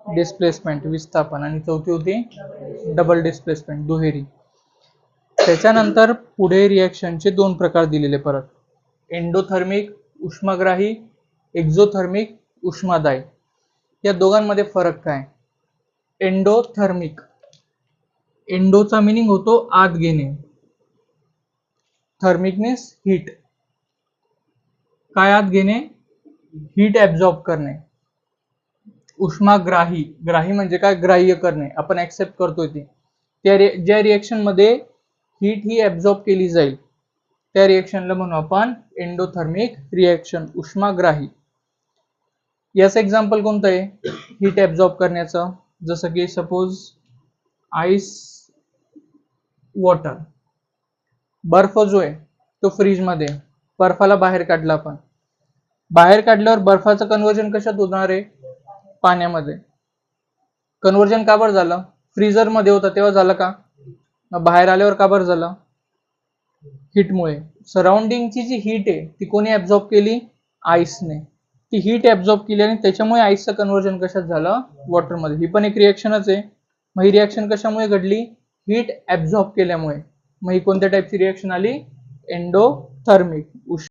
Displacement विस्थापन, आणि चौथी होती डबल डिस्प्लेसमेंट दुहेरी. त्याच्यानंतर पुढे रिएक्शनचे दोन प्रकार दिलेले परत, एंडोथर्मिक उष्माग्राही, एक्झोथर्मिक उष्मादायी. या दोघांमध्ये फरक काय? एंडोथर्मिक, एंडोचा मिनिंग होतो आत घेणे, थर्मिक मीन्स हीट, काय आत घेणे, हीट ऍब्झॉर्ब करणे. उष्माग्राही, ग्राही म्हणजे काय, ग्राह्य करणे, आपण ऍक्सेप्ट करतोय ते. ज्या रिएक्शन मध्ये हीट ही ऍब्झॉर्ब केली जाईल त्या रिएक्शनला म्हणू आपण एंडोथर्मिक रिएक्शन, उष्माग्राही. याचं एक्झाम्पल कोणतं आहे हीट ऍब्झॉर्ब करण्याचं? जसं की सपोज आईस वॉटर, बर्फ जो आहे तो फ्रीज मध्ये, बर्फाला बाहेर काढला आपण, बाहेर काढल्यावर बर्फाचं कन्वर्जन कशात होणार आहे? पाण्यामध्ये. कन्वर्जन का बरं झालं? फ्रीजर मध्ये होता तेव्हा झालं का? बाहेर आल्यावर का बरं झालं? हीटमुळे. सराउंडिंगची जी हीट आहे ती कोणी ऍब्झॉर्ब केली? आईसने. ती हीट ऍब्झॉर्ब केली आणि त्याच्यामुळे आईसचं कन्वर्जन कशात झालं? वॉटरमध्ये. ही पण एक रिएक्शनच आहे. मग ही रिएक्शन कशामुळे घडली? हीट ऍब्झॉर्ब केल्यामुळे. मग ही कोणत्या टाईपची रिएक्शन आली? एंडोथर्मिक.